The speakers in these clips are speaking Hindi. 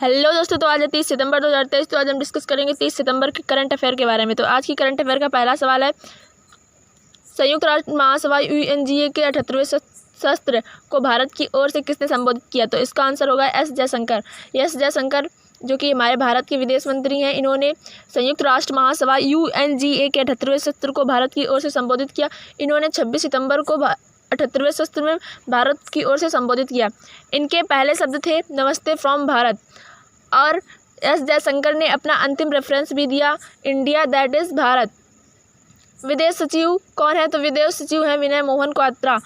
हेलो दोस्तों, तो आज है 30 सितंबर 2023। तो आज हम डिस्कस करेंगे 30 सितंबर के करंट अफेयर के बारे में। तो आज की करंट अफेयर का पहला सवाल है, संयुक्त राष्ट्र महासभा UNGA के 78वें सत्र को भारत की ओर से किसने संबोधित किया? तो इसका आंसर होगा एस जयशंकर। एस जयशंकर जो कि हमारे भारत के विदेश मंत्री हैं, इन्होंने संयुक्त राष्ट्र महासभा UNGA के 78वें सत्र को भारत की ओर से संबोधित किया। इन्होंने 26 सितंबर को 78वें सत्र में भारत की ओर से संबोधित किया। इनके पहले शब्द थे नमस्ते फ्रॉम भारत। और एस जयशंकर ने अपना अंतिम रेफरेंस भी दिया, इंडिया दैट इज़ भारत। विदेश सचिव कौन है? तो विदेश सचिव हैं विनय मोहन क्वात्रा।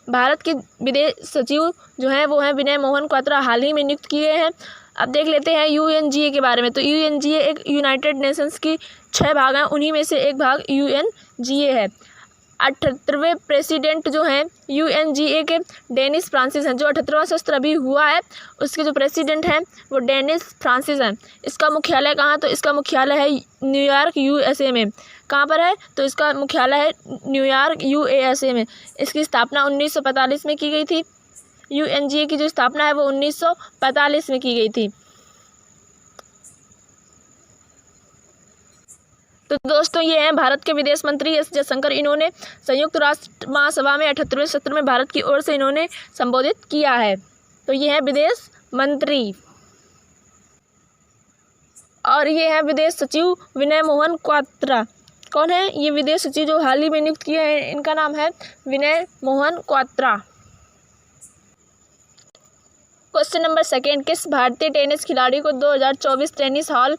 भारत के विदेश सचिव जो हैं वो हैं विनय मोहन क्वात्रा, हाल ही में नियुक्त किए हैं। अब देख लेते हैं UNGA के बारे में। तो UNGA एक यूनाइटेड नेशंस की 6 भाग हैं, उन्हीं में से एक भाग UNGA है। 78वें प्रेसिडेंट जो हैं UNGA के डेनिस फ्रांसिस हैं। जो 78वां सत्र अभी हुआ है उसके जो प्रेसिडेंट हैं वो डेनिस फ्रांसिस हैं। इसका मुख्यालय कहाँ? तो इसका मुख्यालय है न्यूयॉर्क USA में। कहाँ पर है? तो इसका मुख्यालय है न्यूयॉर्क USA में। इसकी स्थापना 1945 में की गई थी। UNGA की जो स्थापना है वो 1945 में की गई थी। तो दोस्तों, ये हैं भारत के विदेश मंत्री एस जयशंकर। इन्होंने संयुक्त राष्ट्र महासभा में 78वें सत्र में भारत की ओर से इन्होंने संबोधित किया है। तो ये है विदेश मंत्री। और ये है विदेश सचिव विनय मोहन क्वात्रा। कौन है ये विदेश सचिव जो हाल ही में नियुक्त किए हैं? इनका नाम है विनय मोहन क्वात्रा। क्वेश्चन नंबर 2, किस भारतीय टेनिस खिलाड़ी को 2024 टेनिस हॉल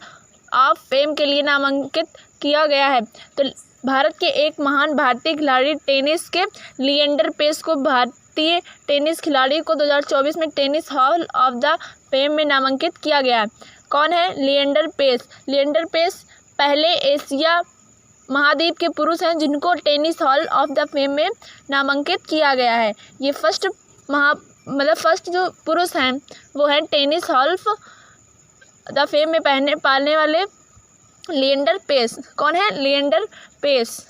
ऑफ फेम के लिए नामांकित किया गया है? तो भारत के एक महान भारतीय खिलाड़ी टेनिस के लिएंडर पेस को भारतीय टेनिस खिलाड़ी को 2024 में tennis hall of the fame में नामांकित किया गया है। कौन है? लिएंडर पेस। लिएंडर पेस पहले एशिया महाद्वीप के पुरुष हैं जिनको tennis hall of the fame में नामांकित किया गया है। ये फर्स्ट जो पुरुष हैं वो हैं tennis hall of the fame में पालने वाले लिएंडर पेस। कौन है? लिएंडर पेस।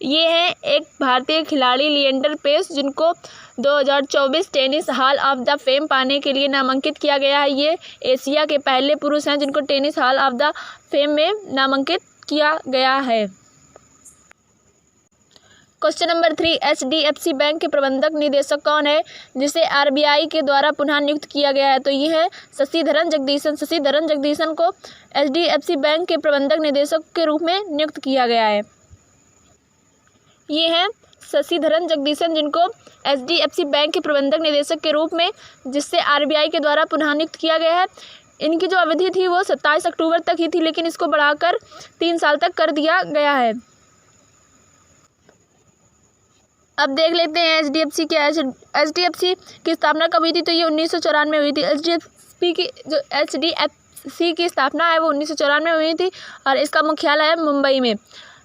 ये हैं एक भारतीय खिलाड़ी लिएंडर पेस जिनको 2024 tennis hall of the fame पाने के लिए नामांकित किया गया है। ये एशिया के पहले पुरुष हैं जिनको tennis hall of the fame में नामांकित किया गया है। क्वेश्चन नंबर 3, HDFC बैंक के प्रबंधक निदेशक कौन है जिसे RBI के द्वारा पुनः नियुक्त किया गया है? तो ये है शशिधरन जगदीशन। शशिधरन जगदीशन को HDFC बैंक के प्रबंधक निदेशक के रूप में नियुक्त किया गया है। ये हैं शशिधरन जगदीशन जिनको HDFC बैंक के प्रबंधक निदेशक के रूप में जिससे RBI के द्वारा पुनः नियुक्त किया गया है। इनकी जो अवधि थी वो 27 अक्टूबर तक ही थी, लेकिन इसको बढ़ाकर 3 साल तक कर दिया गया है। अब देख लेते हैं HDFC क्या है। HDFC की स्थापना कब हुई थी? तो ये 1994 में हुई थी। HDFC की स्थापना है वो 1994 में हुई थी और इसका मुख्यालय है मुंबई में।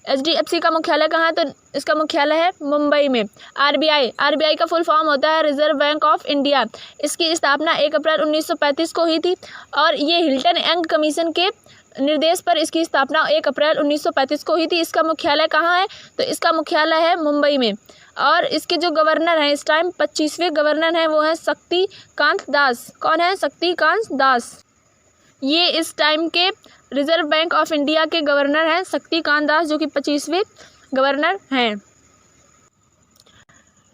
HDFC का मुख्यालय कहाँ है? तो इसका मुख्यालय है मुंबई में। RBI का फुल फॉर्म होता है रिजर्व बैंक ऑफ इंडिया। इसकी स्थापना 1 अप्रैल 1935 को हुई थी और ये हिल्टन यंग कमीशन के निर्देश पर इसकी स्थापना 1 अप्रैल 1935 को हुई थी। इसका मुख्यालय कहाँ है? तो इसका मुख्यालय है मुंबई में। और इसके जो गवर्नर हैं इस टाइम 25वें गवर्नर हैं वो हैं शक्तिकांत दास। कौन है? शक्तिकांत दास। ये इस टाइम के रिजर्व बैंक ऑफ इंडिया के गवर्नर हैं शक्तिकांत दास, जो कि 25वें गवर्नर हैं।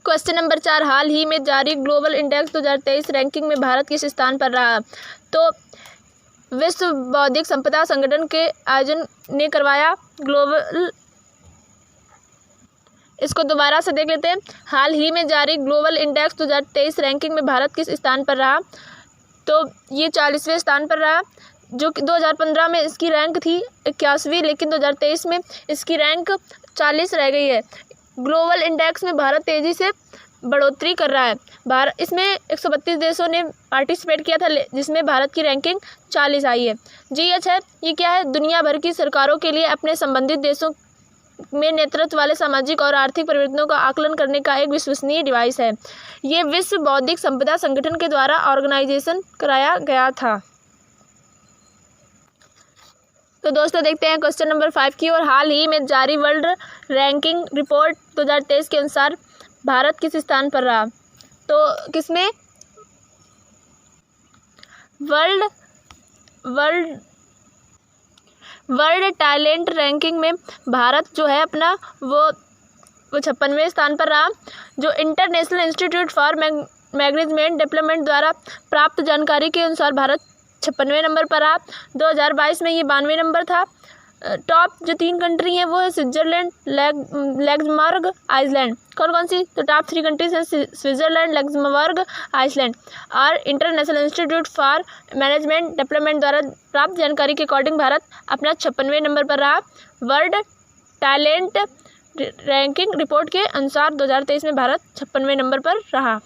क्वेश्चन नंबर 4, हाल ही में जारी ग्लोबल इंडेक्स 2023 रैंकिंग में भारत किस स्थान पर रहा? तो विश्व बौद्धिक संपदा संगठन के आयोजन ने करवाया ग्लोबल। इसको दोबारा से देख लेते हैं। हाल ही में जारी ग्लोबल इंडेक्स 2023 रैंकिंग में भारत किस स्थान पर रहा? तो ये 40वें स्थान पर रहा, जो कि 2015 में इसकी रैंक थी 81वीं, लेकिन 2023 में इसकी रैंक 40 रह गई है। ग्लोबल इंडेक्स में भारत तेज़ी से बढ़ोतरी कर रहा है। इसमें 132 देशों ने पार्टिसिपेट किया था जिसमें भारत की रैंकिंग 40 आई है। GH है, ये क्या है? दुनिया भर की सरकारों के लिए अपने संबंधित देशों में नेतृत्व वाले सामाजिक और आर्थिक परिवर्तनों का आकलन करने का एक विश्वसनीय डिवाइस है। ये विश्व बौद्धिक संपदा संगठन के द्वारा ऑर्गेनाइजेशन कराया गया था। तो दोस्तों, देखते हैं क्वेश्चन नंबर 5 की। और हाल ही में जारी वर्ल्ड रैंकिंग रिपोर्ट 2023 के अनुसार भारत किस स्थान पर रहा? तो किसमें? वर्ल्ड टैलेंट रैंकिंग में भारत जो है अपना वो 56वें स्थान पर रहा। जो international institute for management development द्वारा प्राप्त जानकारी के अनुसार भारत 56वें नंबर पर रहा। 2022 में ये 92वें नंबर था। टॉप जो 3 कंट्री हैं वो है स्विट्जरलैंड, लग्जमबर्ग, आइसलैंड। कौन कौन सी? तो टॉप 3 कंट्रीज हैं स्विट्जरलैंड, लग्जमबर्ग, आइसलैंड। और international institute for management development द्वारा प्राप्त जानकारी के अकॉर्डिंग भारत अपना 56वें नंबर पर रहा। वर्ल्ड टैलेंट रैंकिंग रिपोर्ट के अनुसार 2023 में भारत 56वें नंबर पर रहा।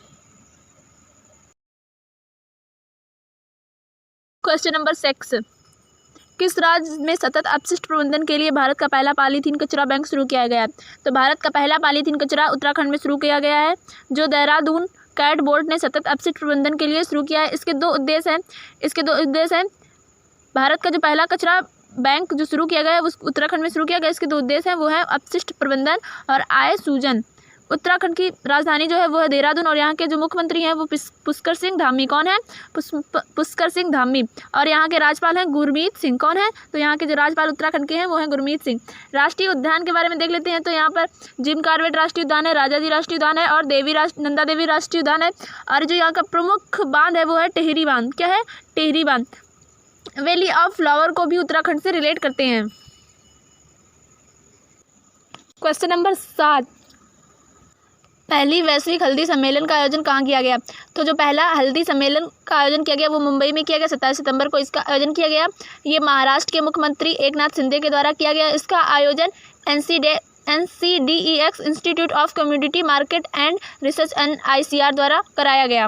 क्वेश्चन नंबर 6, किस राज्य में सतत अपशिष्ट प्रबंधन के लिए भारत का पहला पॉलीथीन कचरा बैंक शुरू किया गया है? तो भारत का पहला पॉलीथीन कचरा उत्तराखंड में शुरू किया गया है, जो देहरादून कैट बोर्ड ने सतत अपशिष्ट प्रबंधन के लिए शुरू किया है। इसके दो उद्देश्य हैं। भारत का जो पहला कचरा बैंक जो शुरू किया गया है वो उत्तराखंड में शुरू किया गया। इसके 2 उद्देश्य हैं, वो है अपशिष्ट प्रबंधन और आय सृजन। उत्तराखंड की राजधानी जो है वो है देहरादून और यहाँ के जो मुख्यमंत्री हैं वो पुष्कर सिंह धामी। कौन है? पुष्कर सिंह धामी। और यहाँ के राज्यपाल हैं गुरमीत सिंह। कौन है? तो यहाँ के जो राज्यपाल उत्तराखंड के हैं वो हैं गुरमीत सिंह। राष्ट्रीय उद्यान के बारे में देख लेते हैं। तो यहाँ पर जिम कॉर्बेट राष्ट्रीय उद्यान है, राजाजी राष्ट्रीय उद्यान है और नंदा देवी राष्ट्रीय उद्यान है। और जो यहाँ का प्रमुख बांध है वो है टिहरी बांध। क्या है? टिहरी बांध। वैली ऑफ फ्लावर को भी उत्तराखंड से रिलेट करते हैं। क्वेश्चन नंबर 7, पहली वैश्विक हल्दी सम्मेलन का आयोजन कहाँ किया गया? तो जो पहला हल्दी सम्मेलन का आयोजन किया गया वो मुंबई में किया गया। 27 सितंबर को इसका आयोजन किया गया। ये महाराष्ट्र के मुख्यमंत्री एकनाथ शिंदे के द्वारा किया गया। इसका आयोजन NCDEX institute of community market and research NICR द्वारा कराया गया।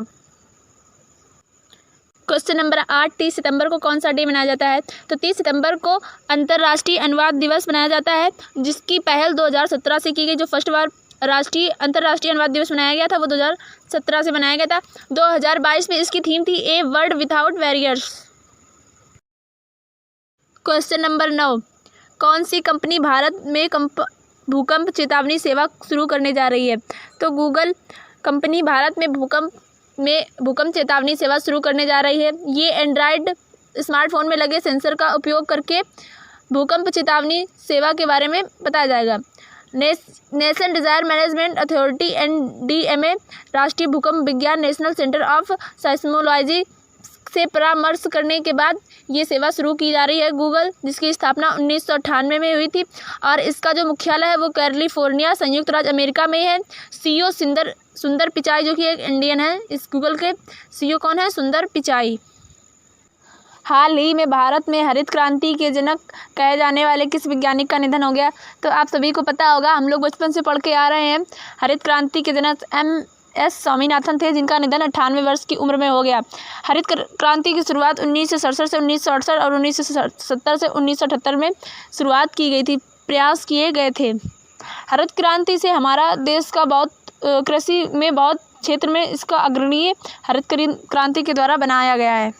क्वेश्चन नंबर 8, 30 सितंबर को कौन सा डे मनाया जाता है? तो 30 सितंबर को अंतर्राष्ट्रीय अनुवाद दिवस मनाया जाता है, जिसकी पहल 2017 से की गई। जो फर्स्ट बार अंतर्राष्ट्रीय अनुवाद दिवस मनाया गया था वो 2017 से मनाया गया था। 2022 में इसकी थीम थी a world without barriers. Question number 9, कौन सी कंपनी भारत में भूकंप चेतावनी सेवा शुरू करने जा रही है? तो गूगल कंपनी भारत में भूकंप चेतावनी सेवा शुरू करने जा रही है। ये एंड्रॉयड स्मार्टफोन में लगे सेंसर का उपयोग करके भूकंप चेतावनी सेवा के बारे में बताया जाएगा। National disaster management authority NDMA राष्ट्रीय भूकंप विज्ञान नेशनल सेंटर ऑफ साइस्मोलॉजी से परामर्श करने के बाद ये सेवा शुरू की जा रही है। गूगल, जिसकी स्थापना 1998 में हुई थी और इसका जो मुख्यालय है वो कैलिफोर्निया संयुक्त राज्य अमेरिका में है। CEO सुंदर पिचाई जो कि एक इंडियन है। इस गूगल के CEO कौन है? सुंदर पिचाई। हाल ही में भारत में हरित क्रांति के जनक कहे जाने वाले किस वैज्ञानिक का निधन हो गया? तो आप सभी को पता होगा, हम लोग बचपन से पढ़ के आ रहे हैं, हरित क्रांति के जनक MS स्वामीनाथन थे, जिनका निधन 98 वर्ष की उम्र में हो गया। हरित क्रांति की शुरुआत 1967 से 1968 और 1970 से 1978 में शुरुआत की गई थी, प्रयास किए गए थे। हरित क्रांति से हमारा देश का बहुत कृषि में बहुत क्षेत्र में इसका अग्रणीय हरित क्रांति के द्वारा बनाया गया है।